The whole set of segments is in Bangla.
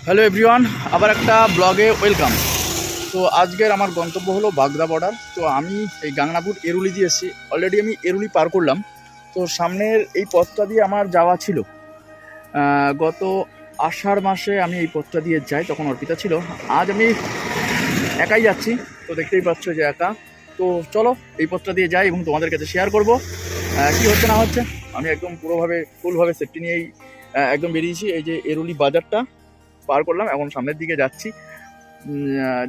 হ্যালো এভরিওয়ান, আবার একটা ব্লগে ওয়েলকাম। তো আজকের আমার গন্তব্য হলো বাগদা বর্ডার। তো আমি এই গাংনাপুর এরুলি দিয়ে এসেছি। অলরেডি আমি এরুলি পার করলাম। তো সামনের এই পথটা দিয়ে আমার যাওয়া ছিল। গত আষাঢ় মাসে আমি এই পথটা দিয়ে যাই, তখন অর্পিতা ছিল। আজ আমি একাই যাচ্ছি, তো দেখতেই পাচ্ছ যে একা। তো চলো এই পথটা দিয়ে যাই এবং তোমাদের কাছে শেয়ার করব কী হচ্ছে না হচ্ছে। আমি একদম ফুলভাবে সেফটি নিয়েই একদম বেরিয়েছি। এই যে এরুলি বাজারটা পার করলাম, এখন সামনের দিকে যাচ্ছি।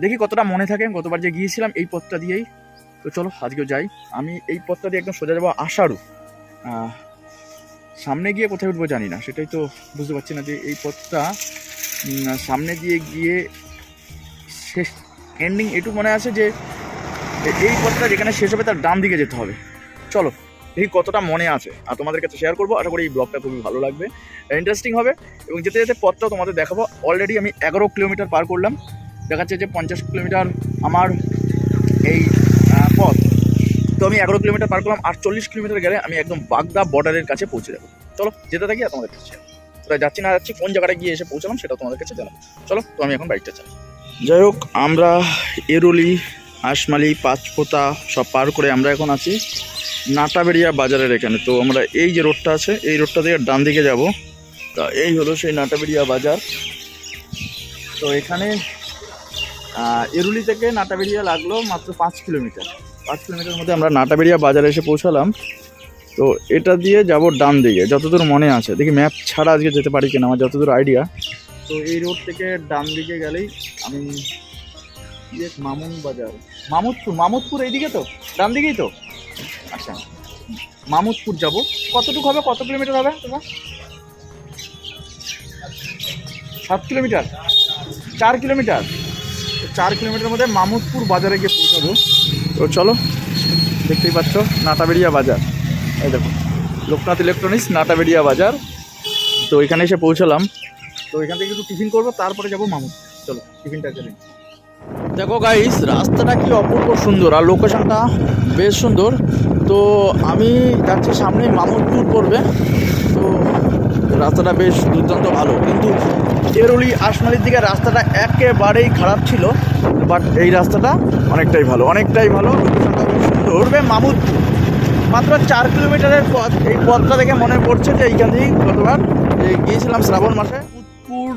দেখি কতটা মনে থাকে। গতবার যে গিয়েছিলাম এই পথটা দিয়েই, তো চলো আজকেও যাই। আমি এই পথটা দিয়ে একদম সোজা যাবো আষাঢ়ু। সামনে গিয়ে কোথায় উঠবো জানি না, সেটাই তো বুঝতে পারছি না যে এই পথটা সামনে দিয়ে গিয়ে শেষ এন্ডিং এটুকু মনে আছে যে এই পথটা যেখানে শেষ হবে তার ডান দিকে যেতে হবে। চলো দেখি কতটা মনে আছে, আর তোমাদের কাছে শেয়ার করবো। আশা করি এই ব্লগটা খুবই ভালো লাগবে, ইন্টারেস্টিং হবে। এবং যেতে যেতে পথটাও তোমাদের দেখাবো। অলরেডি আমি 11 কিলোমিটার পার করলাম। দেখাচ্ছে যে 50 কিলোমিটার আমার এই পথ। তো আমি 11 কিলোমিটার পার করলাম, আর 40 কিলোমিটার গেলে আমি একদম বাগদা বর্ডারের কাছে পৌঁছে যাবো। চলো যেতে থাকি আর তোমাদের কাছে শেয়ার। কোথায় যাচ্ছি না যাচ্ছি, কোন জায়গাটা গিয়ে এসে পৌঁছলাম সেটা তোমাদের কাছে জানাবো। চলো, তো আমি এখন বাইকটা চালাই। যাই হোক, আমরা এরুলি, হাঁসমালি, পাঁচপোতা সব পার করে আমরা এখন আছি নাটাবেড়িয়া বাজারের এখানে। তো আমরা এই যে রোডটা আছে, এই রোডটা দিয়ে ডান দিকে যাব। তা এই হলো সেই নাটাবেড়িয়া বাজার। তো এখানে এরুলি থেকে নাটাবেড়িয়া লাগলো মাত্র 5 কিলোমিটার। 5 কিলোমিটার মধ্যে আমরা নাটাবেড়িয়া বাজারে এসে পৌঁছালাম। তো এটা দিয়ে যাব ডান দিকে, যতদূর মনে আছে। দেখি ম্যাপ ছাড়া আজকে যেতে পারি কিনা, আমার যতদূর আইডিয়া। তো এই রোড থেকে ডান দিকে গেলেই আমি মামুন বাজার, মামুদপুর এইদিকে তো, ডান দিকেই তো। আচ্ছা, মামুদপুর যাব। কতটুকু হবে, কত কিলোমিটার হবে তোমার? 7 কিলোমিটার, 4 কিলোমিটার। 4 কিলোমিটার মধ্যে মামুদপুর বাজারে গিয়ে পৌঁছাবো। তো চলো, দেখতেই পাচ্ছ নাটাবেড়িয়া বাজার। এই দেখো, লোকনাথ ইলেকট্রনিক্স নাটাবেড়িয়া বাজার। তো এখানে এসে পৌঁছালাম। তো এখান থেকে একটু টিফিন করবো, তারপরে যাবো মামুদপুর। চলো টিফিনটা চলে। দেখো গাইস, রাস্তাটা কি অপূর্ব সুন্দর, আর লোকেশনটা বেশ সুন্দর। তো আমি যাচ্ছি সামনে মামুদপুর পড়বে। তো রাস্তাটা বেশ দুর্দান্ত ভালো, কিন্তু এরুলি আশমালির দিকে রাস্তাটা একেবারেই খারাপ ছিল। বাট এই রাস্তাটা অনেকটাই ভালো, লোকেশনটা খুব সুন্দর। উঠবে মামুদপুর, মাত্র 4 কিলোমিটারের পথ। এই পথটা দেখে মনে পড়ছে যে এইখান থেকেই গতবার গিয়েছিলাম শ্রাবণ মাসে। মামুদপুর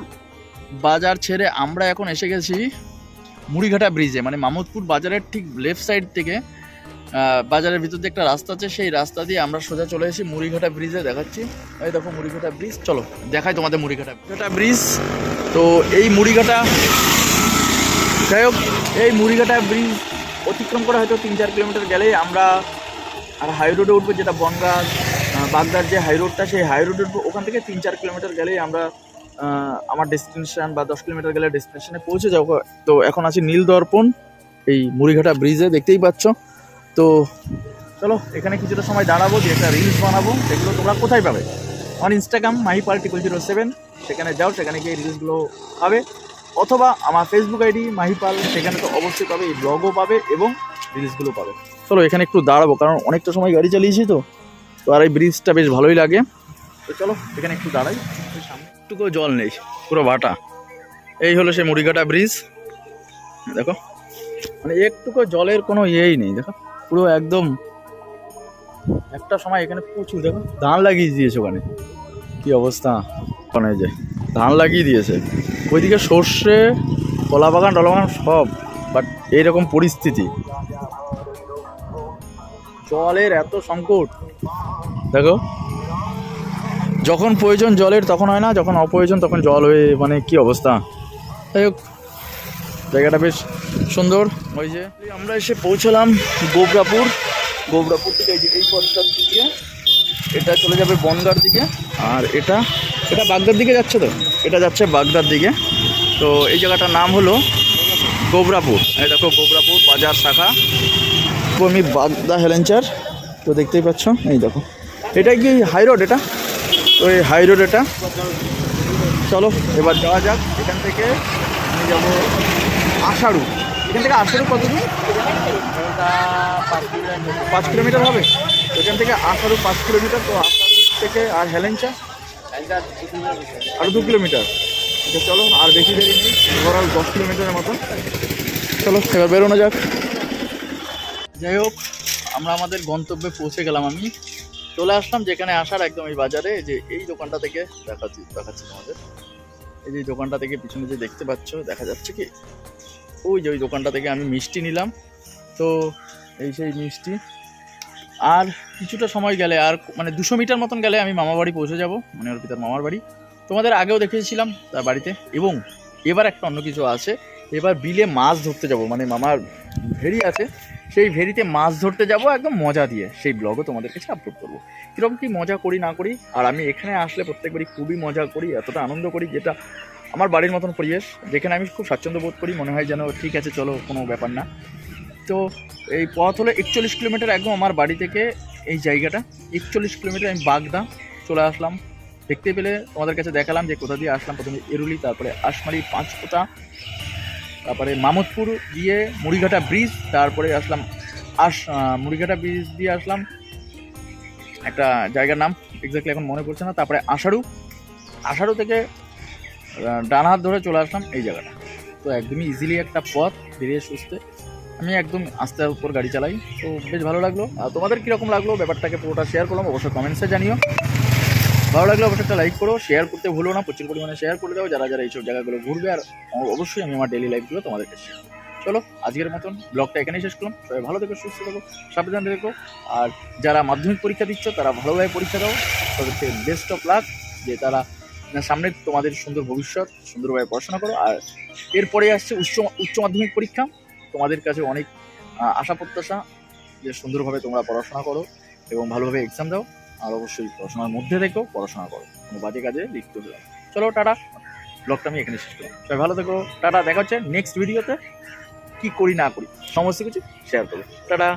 বাজার ছেড়ে আমরা এখন এসে গেছি মুড়িঘাটা ব্রিজে। মানে মামুদপুর বাজারের ঠিক লেফট সাইড থেকে বাজারের ভিতর দিয়ে একটা রাস্তা আছে, সেই রাস্তা দিয়ে আমরা সোজা চলে এসেছি মুড়িঘাটা ব্রিজে। দেখাচ্ছি, এই দেখো মুড়িঘাটা ব্রিজ। চলো দেখাই তোমাদের মুড়িঘাটা ব্রিজ। তো এই মুড়িঘাটা, যাই হোক, এই মুড়িঘাটা ব্রিজ অতিক্রম করে হয়তো 3-4 কিলোমিটার গেলেই আমরা আর হাই রোডে উঠবো, যেটা বনগাঁ বাগদার যে হাই রোডটা, সেই হাই রোডে উঠবো। ওখান থেকে 3-4 কিলোমিটার গেলেই আমরা আমার ডেস্টিনেশন, বা 10 কিলোমিটার গেলে ডেস্টিনেশনে পৌঁছে যাবো। তো এখন আছি নীলদর্পণ এই মুড়িঘাটা ব্রিজে, দেখতেই পাচ্ছ। তো চলো এখানে কিছুটা সময় দাঁড়াবো, যে একটা রিলস বানাবো। সেগুলো তোমরা কোথায় পাবে? আমার ইনস্টাগ্রাম মাহিপাল 007, সেখানে যাও, সেখানে গিয়ে রিলসগুলো পাবে। অথবা আমার ফেসবুক আইডি মাহিপাল, সেখানে তো অবশ্যই পাবে, এই ব্লগও পাবে এবং রিলসগুলো পাবে। চলো এখানে একটু দাঁড়াবো, কারণ অনেকটা সময় গাড়ি চালিয়েছি। তো আর এই ব্রিজটা বেশ ভালোই লাগে। তো চলো এখানে একটু দাঁড়াই। সামনে একটুকু জল নেই, পুরো ভাটা। এই হলো সেই মুড়িঘাটা ব্রিজ। দেখো, মানে একটুকু জলের কোনো ইয়েই নেই। দেখো পুরো একদম, একটা সময় এখানে প্রচুর, দেখো ধান লাগিয়ে দিয়েছে ওখানে, কি অবস্থা। ওখানে যে ধান লাগিয়ে দিয়েছে, ওইদিকে সর্ষে, কলা বাগান, টলাবাগান সব। বাট এইরকম পরিস্থিতি, জলের এত সংকট। দেখো, যখন প্রয়োজন জলের তখন হয় না, যখন অপ্রয়োজন তখন জল হয়ে, মানে কি অবস্থা। যাই হোক, জায়গাটা বেশ সুন্দর। ওই যে আমরা এসে পৌঁছলাম গোবরাপুর থেকে এই পথটার দিকে এটা চলে যাবে বনগাঁর দিকে, আর এটা বাগদার দিকে যাচ্ছে। তো এটা যাচ্ছে বাগদার দিকে। তো এই জায়গাটার নাম হলো গোবরাপুর। এই দেখো গোবরাপুর বাজার শাখা, আমি বাগদা হেলেঞ্চার। তো দেখতেই পাচ্ছ, এই দেখো এটা কি হাই রোড, এটা তো এই হাই রোড এটা। চলো এবার যাওয়া যাক। এখান থেকে আমি যাবো আষাঢ়ু। এখান থেকে আষাঢ়ু কত দূর? 5 কিলোমিটার হবে। এখান থেকে আষাঢ়ু 5 কিলোমিটার। তো আষাঢ়ু থেকে আর হেলেঞ্চা আরও 2 কিলোমিটার। তো চলো আর বেশি দেরি নেই, ওভারঅল 10 কিলোমিটারের মতো। চলো এবার বেরোনো যাক। যাই হোক, আমরা আমাদের গন্তব্যে পৌঁছে গেলাম। আমি চলে আসলাম যেখানে আসার একদম এই বাজারে, যে এই দোকানটা থেকে দেখাচ্ছি তোমাদের। এই যে দোকানটা থেকে পিছনে যে দেখতে পাচ্ছ, দেখা যাচ্ছে কি, ওই যে ওই দোকানটা থেকে আমি মিষ্টি নিলাম। তো এই সেই মিষ্টি। আর কিছুটা সময় গেলে, আর মানে 200 মিটার মতন গেলে আমি মামা বাড়ি পৌঁছে যাব, মানে অর্পিতার মামার বাড়ি। তোমাদের আগেও দেখিয়েছিলাম তার বাড়িতে। এবং এবার একটা অন্য কিছু আছে, এবার বিলে মাছ ধরতে যাব, মানে মামার ভেরি আছে, সেই ভেরিতে মাছ ধরতে যাব একদম মজা দিয়ে। সেই ব্লগও তোমাদের কাছে আপলোড করবো, কীরকম কী মজা করি না করি। আর আমি এখানে আসলে প্রত্যেকবারই খুবই মজা করি, এতটা আনন্দ করি, যেটা আমার বাড়ির মতন পরিবেশ, যেখানে আমি খুব স্বাচ্ছন্দ্য বোধ করি। মনে হয় যেন ঠিক আছে, চলো, কোনো ব্যাপার না। তো এই পথ হলো 41 কিলোমিটার একদম আমার বাড়ি থেকে এই জায়গাটা। 41 কিলোমিটার আমি বাগদা চলে আসলাম। দেখতে পেলে তোমাদের কাছে দেখালাম যে কোথা দিয়ে আসলাম। প্রথমে এরুলি, তারপরে আশমারি, পাঁচফোঁটা, তারপরে মামদপুর গিয়ে মুড়িঘাটা ব্রিজ, তারপরে আসলাম মুড়িঘাটা ব্রিজ দিয়ে আসলাম একটা জায়গার নাম এক্স্যাক্টলি এখন মনে পড়ছে না। তারপরে আষাঢ়ু থেকে ডান হাত ধরে চলে আসলাম এই জায়গাটা। তো একদমই ইজিলি একটা পথ, ধীরে সুস্থে। আমি একদম আস্তে উপর গাড়ি চালাই, তো বেশ ভালো লাগলো। আর তোমাদের কীরকম লাগলো ব্যাপারটাকে পুরোটা শেয়ার করলাম, অবশ্যই কমেন্টসে জানিও। ভালো লাগলে অবশ্যই একটা লাইক করো, শেয়ার করতে ভুলো না, প্রচুর পরিমাণে শেয়ার করে দাও যারা এইসব জায়গাগুলো ঘুরবে। আর অবশ্যই আমি আমার ডেলি লাইফগুলো তোমাদেরকে শেয়ার। চলো আজকের মতন ব্লগটা এখানেই শেষ করলাম। সবাই ভালো থেকো, সুস্থ থেকো, সাবধানে থেকো। আর যারা মাধ্যমিক পরীক্ষা দিচ্ছ তারা ভালোভাবে পরীক্ষা দাও, তাদেরকে বেস্ট অফ লাক, যে তারা সামনে তোমাদের সুন্দর ভবিষ্যৎ, সুন্দরভাবে পড়াশোনা করো। আর এরপরে আসছে উচ্চ মাধ্যমিক পরীক্ষা, তোমাদের কাছে অনেক আশা প্রত্যাশা যে সুন্দরভাবে তোমরা পড়াশোনা করো এবং ভালোভাবে এক্সাম দাও। আর অবশ্যই পড়াশোনার মধ্যে থেকেও পড়াশোনা করো, কোনো বাজে কাজে লিপ্ত হয়ে যাও। চলো টাটা, ব্লগটা আমি এখানে শেষ করলাম। সবাই ভালো থেকো, টাটা। দেখা হচ্ছে নেক্সট ভিডিওতে, কি করি না করি সমস্ত কিছু শেয়ার করো। টাটা।